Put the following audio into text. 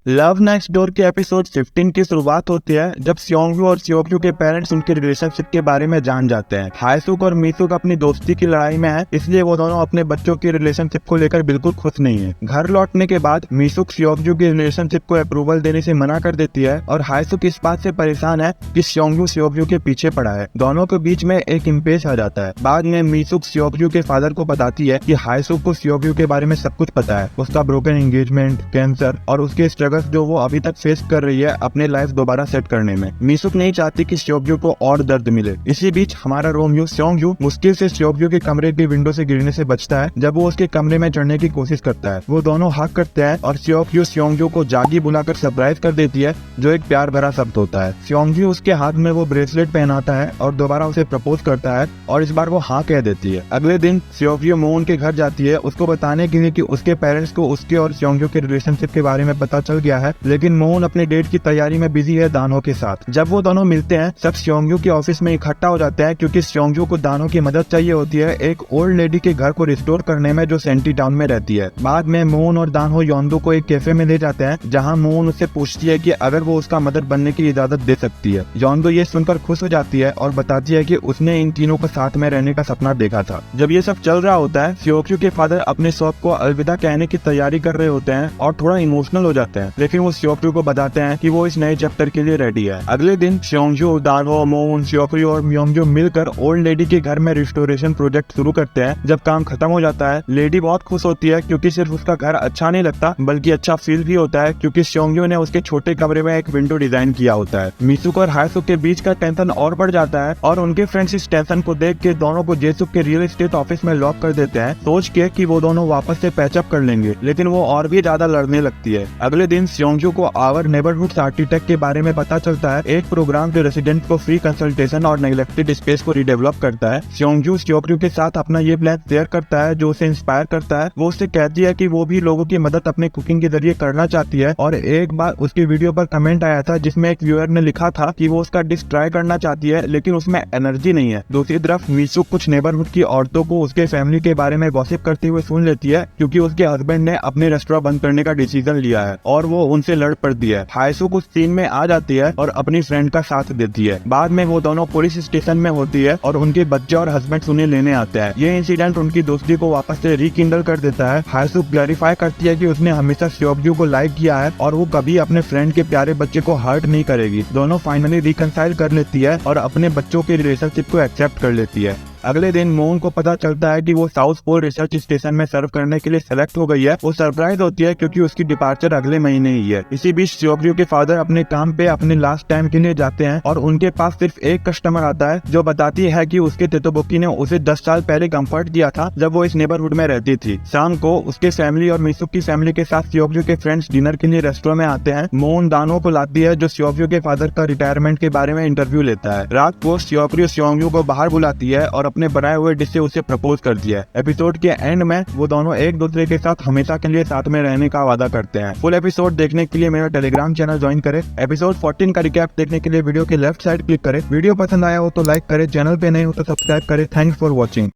Love next door के episode 15 की शुरुआत होती है जब स्योंगयू और सियोक्यू के पेरेंट्स उनके रिलेशनशिप के बारे में जान जाते हैं। हायसुक और मीसुक अपनी दोस्ती की लड़ाई में है, इसलिए वो दोनों अपने बच्चों की रिलेशनशिप को लेकर बिल्कुल खुश नहीं है। घर लौटने के बाद मीसुक सियोक्यू की रिलेशनशिप को अप्रूवल देने से मना कर देती है और हायसुक इस बात से परेशान है कि सियोंगयू सियोक्यू के पीछे पड़ा है। दोनों के बीच में एक इम्पेच आ जाता है। बाद में मीसुक सियोक्यू के फादर को बताती है कि हायसुक को सियोक्यू के बारे में सब कुछ पता है, उसका ब्रोकन एंगेजमेंट, कैंसर और उसके स्ट्रगल्स जो वो अभी तक फेस कर रही है अपने लाइफ दोबारा सेट करने में। मीसुक नहीं चाहती कि सियोक्यू को और दर्द मिले। इसी बीच हमारा रोमियो सियोंगयू मुश्किल से सियोक्यू के कमरे की विंडो से गिरने से बचता है जब वो उसके कमरे में चढ़ने की कोशिश करता है। वो दोनों हक करते हैं और सियोक्यू सियोंगयू को जागी बुलाकर सरप्राइज कर देती है, जो एक प्यार भरा शब्द होता है। सियोंगयू उसके हाथ में वो ब्रेसलेट पहनाता है और दोबारा उसे प्रपोज करता है और इस बार वो हाँ कह देती है। अगले दिन सियोक्यू मोन के घर जाती है उसको बताने के लिए कि उसके पेरेंट्स को उसके और सियोंगयू के रिलेशनशिप के बारे में पता चल गया है, लेकिन मोन अपने डेट की तैयारी में बिजी है दानो के साथ। जब वो दोनों मिलते हैं सब सियोंगयू के ऑफिस में इकट्ठा हो जाते हैं क्योंकि सियोंगयू को दानो की मदद चाहिए होती है एक ओल्ड लेडी के घर को रिस्टोर करने में जो सेंटी टाउन में रहती है। बाद में मोन और दानो योंदो को एक कैफे में ले जाते हैं जहाँ मोन उससे पूछती है कि अगर वो उसका मदद बनने की इजाजत दे सकती है। योंदो ये सुनकर खुश हो जाती है और बताती है कि उसने इन तीनों को साथ में रहने का सपना देखा था। जब ये सब चल रहा होता है सियोक्यू के फादर अपने शॉप को अलविदा कहने की तैयारी कर रहे होते हैं और थोड़ा इमोशनल हो जाते हैं, लेकिन वो सियोक्यू को बताते हैं कि वो इस नए चैप्टर के लिए रेडी है। अगले दिन सियोंगयू, दानो, मोन, सियोक्यू और म्योंगयू मिलकर ओल्ड लेडी के घर में रिस्टोरेशन प्रोजेक्ट शुरू करते हैं। जब काम खत्म हो जाता है लेडी बहुत खुश होती है क्योंकि सिर्फ उसका घर अच्छा नहीं लगता बल्कि अच्छा फील भी होता है क्योंकि सियोंगयू ने उसके छोटे कमरे में एक विंडो डिजाइन किया होता है। मीसुक और हायसुक के बीच का टेंशन और बढ़ जाता है और उनके फ्रेंड्स इस टेंशन को देख के दोनों को जेसुक के रियल एस्टेट ऑफिस में लॉक कर देते हैं, सोच के कि वो दोनों वापस से पैचअप कर लेंगे, लेकिन वो और भी ज्यादा लड़ने लगती है। अगले दिन सियोंगयू को आवर नेबरहुड आर्किटेक्ट के बारे में पता चलता है, एक प्रोग्राम जो रेसिडेंट को फ्री कंसल्टेशन और नेग्लेक्टेड स्पेस को रीडेवलप करता है। सियोंगयू सियोक्यू के साथ अपना ये प्लान शेयर करता है जो उसे इंस्पायर करता है। वो उससे कहती है कि वो भी लोगों की मदद अपने कुकिंग के जरिए करना चाहती है और एक बार उसकी वीडियो पर कमेंट आया था जिसमें एक व्यूअर ने लिखा था कि वो उसका डिश ट्राई करना चाहती है लेकिन उसमें एनर्जी नहीं है। दूसरी तरफ मीसुक कुछ नेबरहुड की औरतों को उसके फैमिली के बारे में गॉसिप करते हुए सुन लेती है क्योंकि उसके हस्बैंड ने अपने रेस्टोरेंट बंद करने का डिसीजन लिया है और वो उनसे लड़ पड़ती है। हायसुक उस सीन में आ जाती है और अपनी फ्रेंड का साथ देती है। बाद में वो दोनों पुलिस स्टेशन में होती है और उनके बच्चे और हस्बैंड उन्हें लेने आते हैं। ये इंसिडेंट उनकी दोस्ती को वापस से रिकिंडल कर देता है। हायसुक क्लैरिफाई करती है कि उसने हमेशा सियोक्यू को लाइक किया है और वो कभी अपने फ्रेंड के प्यारे बच्चे को हर्ट नहीं करेगी। दोनों फाइनली रिकंसाइल कर लेती है और अपने बच्चों के रिलेशनशिप को एक्सेप्ट कर लेती है। अगले दिन मोन को पता चलता है कि वो साउथ पोल रिसर्च स्टेशन में सर्व करने के लिए सेलेक्ट हो गई है। वो सरप्राइज होती है क्योंकि उसकी डिपार्चर अगले महीने ही है। इसी बीच सियोक्यू के फादर अपने काम पे अपने लास्ट टाइम के लिए जाते हैं और उनके पास सिर्फ एक कस्टमर आता है जो बताती है कि उसके तेतोबुकी ने उसे 10 साल पहले कंफर्ट दिया था जब वो इस नेबरहुड में रहती थी। शाम को उसके फैमिली और मीसुक की फैमिली के साथ सियोक्यू के फ्रेंड्स डिनर के लिए रेस्टोरेंट में आते हैं। मोन दानो को लाती है जो सियोक्यू के फादर का रिटायरमेंट के बारे में इंटरव्यू लेता है। रात को सियोक्यू सियोंगयू को बाहर बुलाती है और अपने बनाए हुए डिश से उसे प्रपोज कर दिया। एपिसोड के एंड में वो दोनों एक दूसरे के साथ हमेशा के लिए साथ में रहने का वादा करते हैं। फुल एपिसोड देखने के लिए मेरा टेलीग्राम चैनल ज्वाइन करें। एपिसोड 14 का रिकैप देखने के लिए वीडियो के लेफ्ट साइड क्लिक करें। वीडियो पसंद आया हो तो लाइक करें, चैनल पे नए हो तो सब्सक्राइब करें। Thanks for watching.